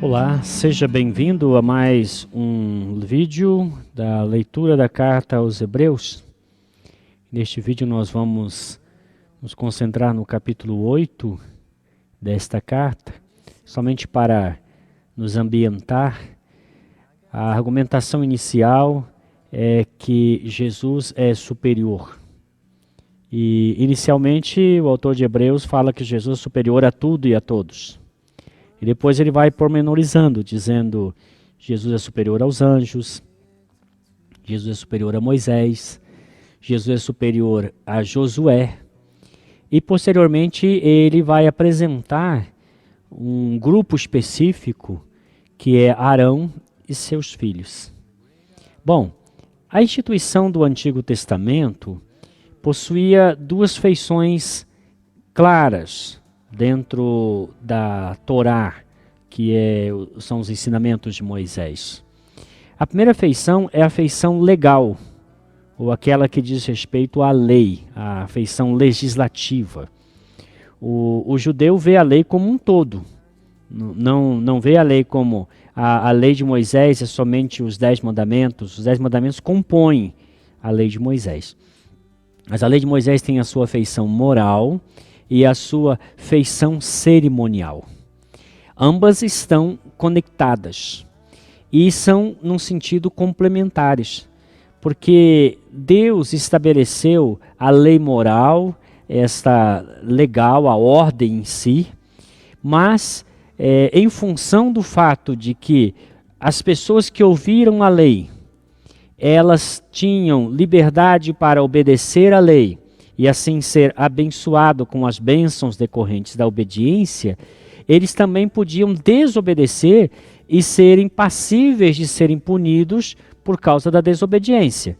Olá, seja bem-vindo a mais um vídeo da leitura da carta aos Hebreus. Neste vídeo nós vamos nos concentrar no capítulo 8 desta carta, somente para nos ambientar. A argumentação inicial é que Jesus é superior. E inicialmente o autor de Hebreus fala que Jesus é superior a tudo e a todos. E depois ele vai pormenorizando, dizendo Jesus é superior aos anjos, Jesus é superior a Moisés, Jesus é superior a Josué. E posteriormente ele vai apresentar um grupo específico que é Arão e seus filhos. Bom, a instituição do Antigo Testamento possuía duas feições claras dentro da Torá, que são os ensinamentos de Moisés. A primeira feição é a feição legal, ou aquela que diz respeito à lei, a feição legislativa. O judeu vê a lei como um todo, não vê a lei como a lei de Moisés é somente os 10 mandamentos. Os 10 mandamentos compõem a lei de Moisés. Mas a lei de Moisés tem a sua feição moral e a sua feição cerimonial. Ambas estão conectadas e são, num sentido, complementares, porque Deus estabeleceu a lei moral, esta legal, a ordem em si, mas em função do fato de que as pessoas que ouviram a lei, elas tinham liberdade para obedecer à lei, e assim ser abençoado com as bênçãos decorrentes da obediência, eles também podiam desobedecer e serem passíveis de serem punidos por causa da desobediência.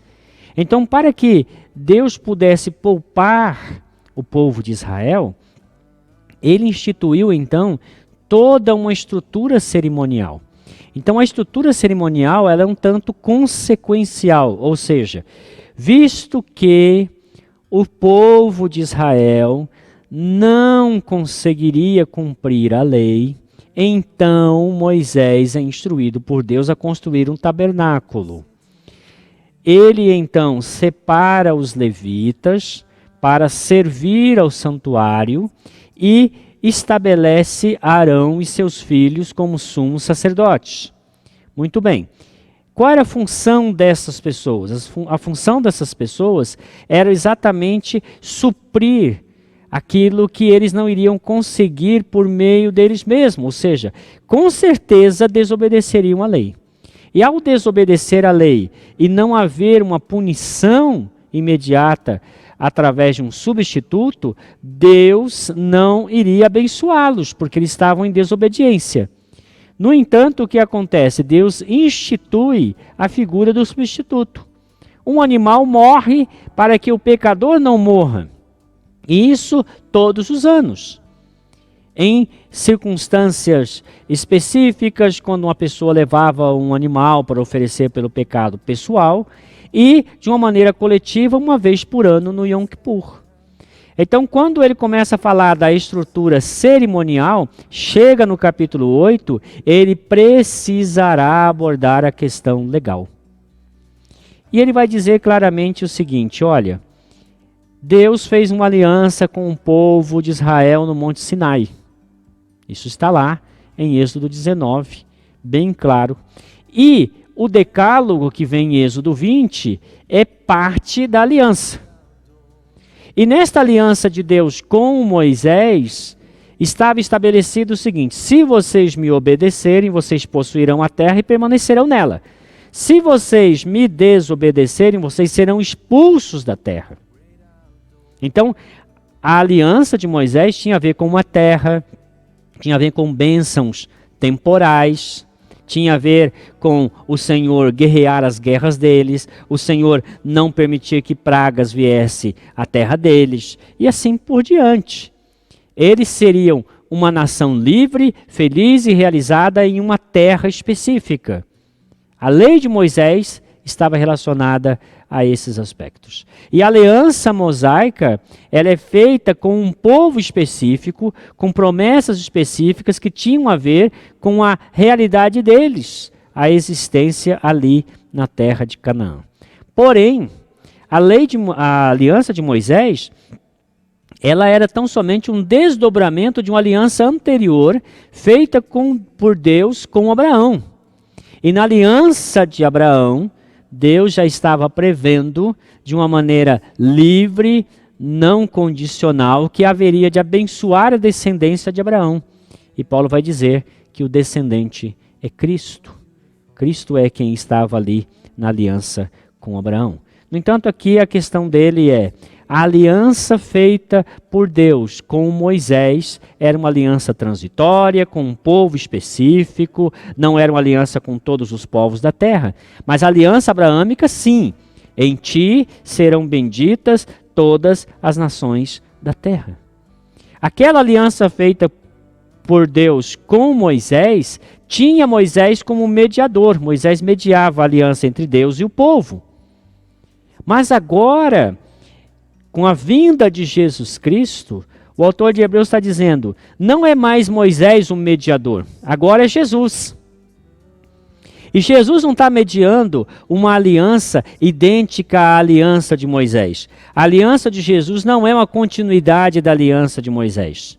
Então, para que Deus pudesse poupar o povo de Israel, ele instituiu então toda uma estrutura cerimonial. Então, a estrutura cerimonial ela é um tanto consequencial, ou seja, visto que o povo de Israel não conseguiria cumprir a lei, então Moisés é instruído por Deus a construir um tabernáculo. Ele então separa os levitas para servir ao santuário e estabelece Arão e seus filhos como sumos sacerdotes. Muito bem. Qual era a função dessas pessoas? A função dessas pessoas era exatamente suprir aquilo que eles não iriam conseguir por meio deles mesmos, ou seja, com certeza desobedeceriam a lei. E ao desobedecer a lei e não haver uma punição imediata através de um substituto, Deus não iria abençoá-los, porque eles estavam em desobediência. No entanto, o que acontece? Deus institui a figura do substituto. Um animal morre para que o pecador não morra. E isso todos os anos. Em circunstâncias específicas, quando uma pessoa levava um animal para oferecer pelo pecado pessoal, e de uma maneira coletiva, uma vez por ano no Yom Kippur. Então, quando ele começa a falar da estrutura cerimonial, chega no capítulo 8, ele precisará abordar a questão legal. E ele vai dizer claramente o seguinte, olha, Deus fez uma aliança com o povo de Israel no Monte Sinai. Isso está lá em Êxodo 19, bem claro. E o decálogo que vem em Êxodo 20 é parte da aliança. E nesta aliança de Deus com Moisés, estava estabelecido o seguinte, se vocês me obedecerem, vocês possuirão a terra e permanecerão nela. Se vocês me desobedecerem, vocês serão expulsos da terra. Então, a aliança de Moisés tinha a ver com uma terra, tinha a ver com bênçãos temporais, tinha a ver com o Senhor guerrear as guerras deles, o Senhor não permitir que pragas viesse à terra deles, e assim por diante. Eles seriam uma nação livre, feliz e realizada em uma terra específica. A lei de Moisés estava relacionada a esses aspectos. E a aliança mosaica, ela é feita com um povo específico, com promessas específicas que tinham a ver com a realidade deles, a existência ali na terra de Canaã. Porém, a aliança de Moisés, ela era tão somente um desdobramento de uma aliança anterior feita por Deus com Abraão. E na aliança de Abraão, Deus já estava prevendo de uma maneira livre, não condicional, que haveria de abençoar a descendência de Abraão. E Paulo vai dizer que o descendente é Cristo. Cristo é quem estava ali na aliança com Abraão. No entanto, aqui a questão dele é: a aliança feita por Deus com Moisés era uma aliança transitória, com um povo específico, não era uma aliança com todos os povos da terra. Mas a aliança abraâmica, sim. Em ti serão benditas todas as nações da terra. Aquela aliança feita por Deus com Moisés, tinha Moisés como mediador. Moisés mediava a aliança entre Deus e o povo. Mas agora, com a vinda de Jesus Cristo, o autor de Hebreus está dizendo, não é mais Moisés o mediador, agora é Jesus. E Jesus não está mediando uma aliança idêntica à aliança de Moisés. A aliança de Jesus não é uma continuidade da aliança de Moisés.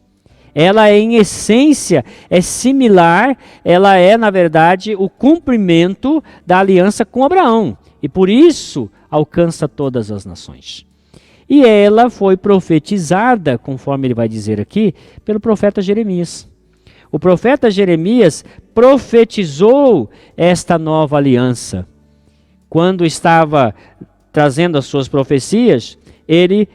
Ela em essência é similar, ela é na verdade o cumprimento da aliança com Abraão. E por isso alcança todas as nações. E ela foi profetizada, conforme ele vai dizer aqui, pelo profeta Jeremias. O profeta Jeremias profetizou esta nova aliança. Quando estava trazendo as suas profecias, ele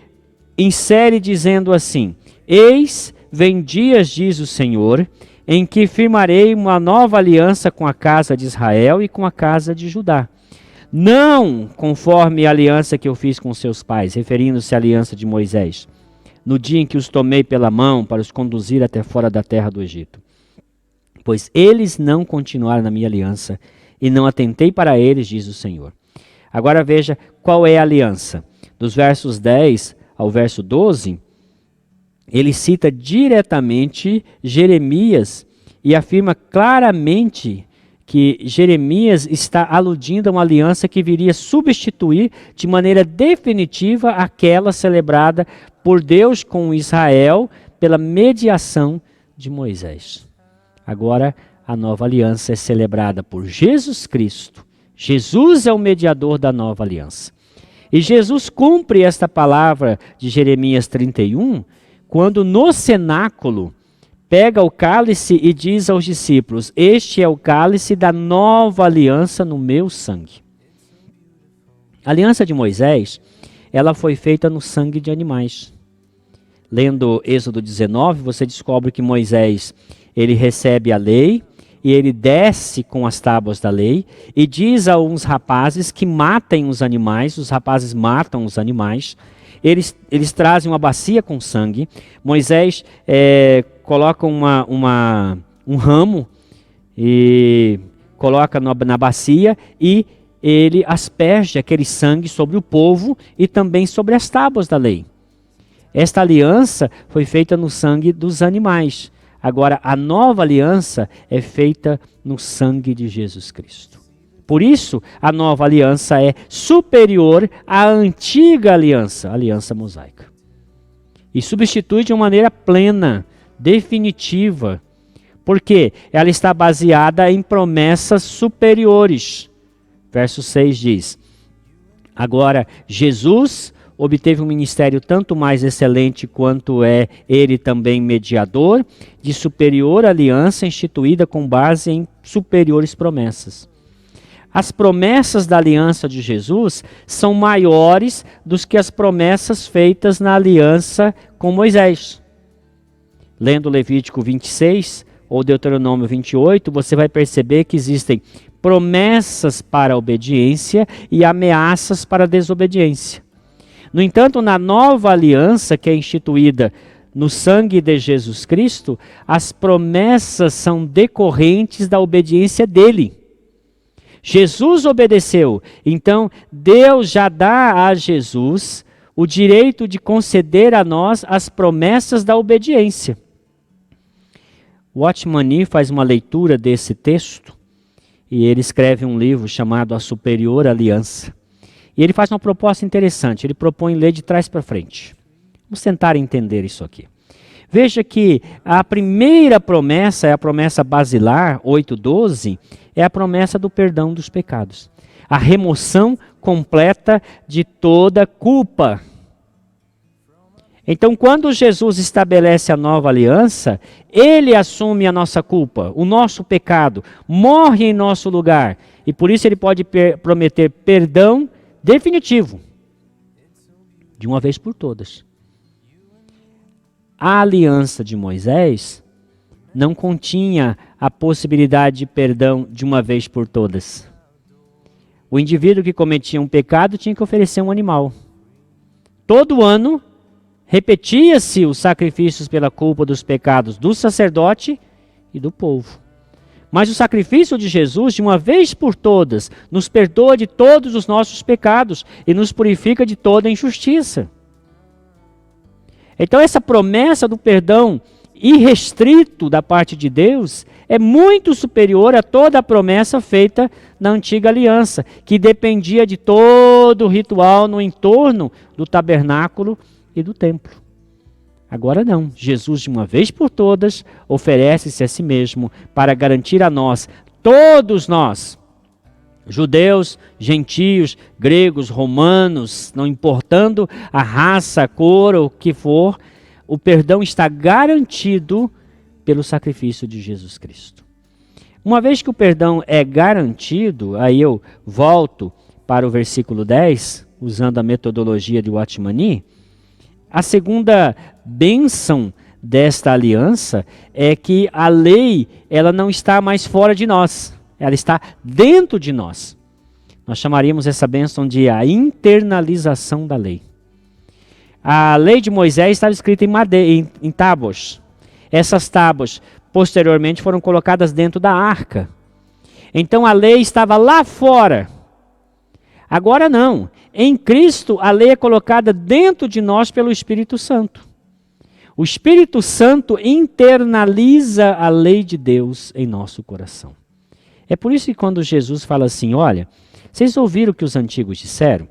insere dizendo assim: eis, vem dias, diz o Senhor, em que firmarei uma nova aliança com a casa de Israel e com a casa de Judá. Não conforme a aliança que eu fiz com seus pais, referindo-se à aliança de Moisés, no dia em que os tomei pela mão para os conduzir até fora da terra do Egito. Pois eles não continuaram na minha aliança e não atentei para eles, diz o Senhor. Agora veja qual é a aliança. Dos versos 10 ao verso 12, ele cita diretamente Jeremias e afirma claramente que Jeremias está aludindo a uma aliança que viria substituir de maneira definitiva aquela celebrada por Deus com Israel pela mediação de Moisés. Agora, a nova aliança é celebrada por Jesus Cristo. Jesus é o mediador da nova aliança. E Jesus cumpre esta palavra de Jeremias 31, quando no cenáculo pega o cálice e diz aos discípulos: este é o cálice da nova aliança no meu sangue. A aliança de Moisés, ela foi feita no sangue de animais. Lendo Êxodo 19, você descobre que Moisés, ele recebe a lei e ele desce com as tábuas da lei e diz a uns rapazes que matem os animais. Os rapazes matam os animais. Eles trazem uma bacia com sangue. Moisés coloca um ramo e coloca na bacia e ele asperge aquele sangue sobre o povo e também sobre as tábuas da lei. Esta aliança foi feita no sangue dos animais. Agora, a nova aliança é feita no sangue de Jesus Cristo. Por isso, a nova aliança é superior à antiga aliança, a aliança mosaica. E substitui de uma maneira plena, definitiva, porque ela está baseada em promessas superiores. Verso 6 diz: agora, Jesus obteve um ministério tanto mais excelente quanto é ele também mediador de superior aliança instituída com base em superiores promessas. As promessas da aliança de Jesus são maiores do que as promessas feitas na aliança com Moisés. Lendo Levítico 26 ou Deuteronômio 28, você vai perceber que existem promessas para a obediência e ameaças para a desobediência. No entanto, na nova aliança que é instituída no sangue de Jesus Cristo, as promessas são decorrentes da obediência dele. Jesus obedeceu. Então, Deus já dá a Jesus o direito de conceder a nós as promessas da obediência. Watchman Nee faz uma leitura desse texto e ele escreve um livro chamado A Superior Aliança. E ele faz uma proposta interessante, ele propõe ler de trás para frente. Vamos tentar entender isso aqui. Veja que a primeira promessa é a promessa basilar, 8:12, é a promessa do perdão dos pecados. A remoção completa de toda culpa. Então, quando Jesus estabelece a nova aliança, ele assume a nossa culpa, o nosso pecado, morre em nosso lugar. E por isso ele pode prometer perdão definitivo, de uma vez por todas. A aliança de Moisés não continha a possibilidade de perdão de uma vez por todas. O indivíduo que cometia um pecado tinha que oferecer um animal. Todo ano, repetia-se os sacrifícios pela culpa dos pecados do sacerdote e do povo. Mas o sacrifício de Jesus, de uma vez por todas, nos perdoa de todos os nossos pecados e nos purifica de toda injustiça. Então essa promessa do perdão irrestrito da parte de Deus é muito superior a toda a promessa feita na antiga aliança, que dependia de todo o ritual no entorno do tabernáculo e do templo. Agora não, Jesus de uma vez por todas oferece-se a si mesmo para garantir a nós, todos nós, judeus, gentios, gregos, romanos, não importando a raça, a cor ou o que for, o perdão está garantido pelo sacrifício de Jesus Cristo. Uma vez que o perdão é garantido, aí eu volto para o versículo 10, usando a metodologia de Watchman Nee. A segunda bênção desta aliança é que a lei, ela não está mais fora de nós, ela está dentro de nós. Nós chamaríamos essa bênção de a internalização da lei. A lei de Moisés estava escrita em tábuas. Essas tábuas, posteriormente, foram colocadas dentro da arca. Então a lei estava lá fora. Agora não. Em Cristo, a lei é colocada dentro de nós pelo Espírito Santo. O Espírito Santo internaliza a lei de Deus em nosso coração. É por isso que quando Jesus fala assim, olha, vocês ouviram o que os antigos disseram?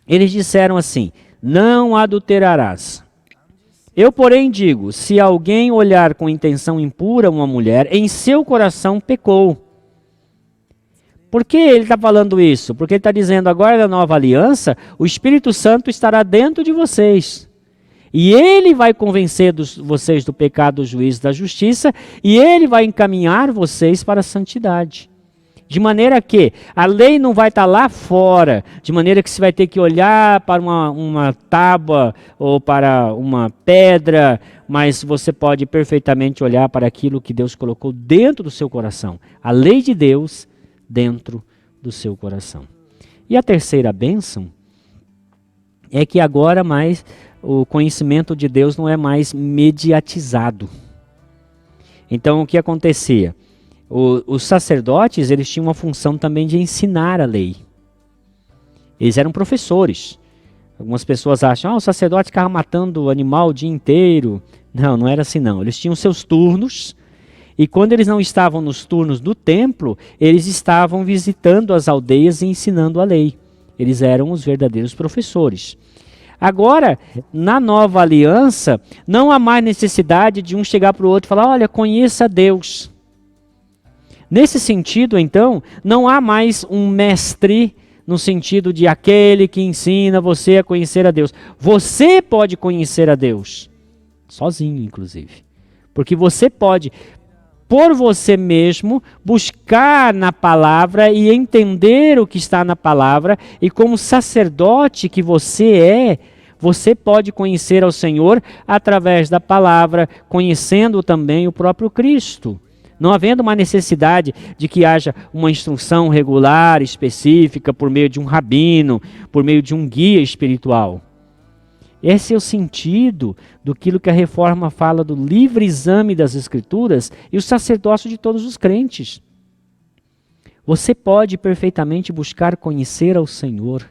Eles disseram assim, não adulterarás. Eu, porém, digo, se alguém olhar com intenção impura uma mulher, em seu coração pecou. Por que ele está falando isso? Porque ele está dizendo, agora na nova aliança, o Espírito Santo estará dentro de vocês. E ele vai convencer vocês do pecado, do juízo, da justiça, e ele vai encaminhar vocês para a santidade. De maneira que a lei não vai estar lá fora, de maneira que você vai ter que olhar para uma tábua ou para uma pedra, mas você pode perfeitamente olhar para aquilo que Deus colocou dentro do seu coração. A lei de Deus dentro do seu coração. E a terceira bênção é que agora mais o conhecimento de Deus não é mais mediatizado. Então o que acontecia? Os sacerdotes, eles tinham uma função também de ensinar a lei. Eles eram professores. Algumas pessoas acham, o sacerdote ficava matando o animal o dia inteiro. Não, não era assim não. Eles tinham seus turnos, e quando eles não estavam nos turnos do templo, eles estavam visitando as aldeias e ensinando a lei. Eles eram os verdadeiros professores. Agora, na nova aliança, não há mais necessidade de um chegar para o outro e falar, olha, conheça Deus. Nesse sentido, então, não há mais um mestre no sentido de aquele que ensina você a conhecer a Deus. Você pode conhecer a Deus, sozinho inclusive. Porque você pode, por você mesmo, buscar na palavra e entender o que está na palavra. E como sacerdote que você pode conhecer ao Senhor através da palavra, conhecendo também o próprio Cristo. Não havendo uma necessidade de que haja uma instrução regular, específica, por meio de um rabino, por meio de um guia espiritual. Esse é o sentido daquilo que a Reforma fala do livre exame das Escrituras e o sacerdócio de todos os crentes. Você pode perfeitamente buscar conhecer ao Senhor.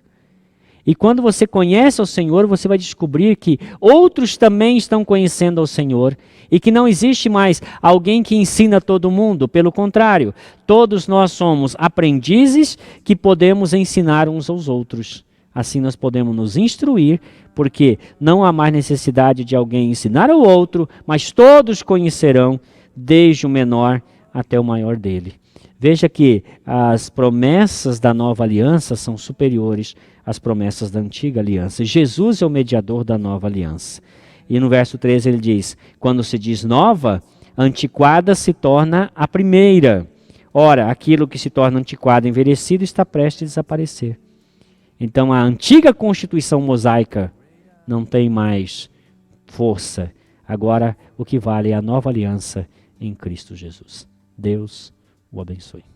E quando você conhece ao Senhor, você vai descobrir que outros também estão conhecendo ao Senhor e que não existe mais alguém que ensina todo mundo. Pelo contrário, todos nós somos aprendizes que podemos ensinar uns aos outros. Assim nós podemos nos instruir, porque não há mais necessidade de alguém ensinar ao outro, mas todos conhecerão, desde o menor até o maior dele. Veja que as promessas da nova aliança são superiores às promessas da antiga aliança. Jesus é o mediador da nova aliança. E no verso 13 ele diz, quando se diz nova, antiquada se torna a primeira. Ora, aquilo que se torna antiquado e envelhecido está prestes a desaparecer. Então a antiga constituição mosaica não tem mais força. Agora o que vale é a nova aliança em Cristo Jesus. Deus o abençoe.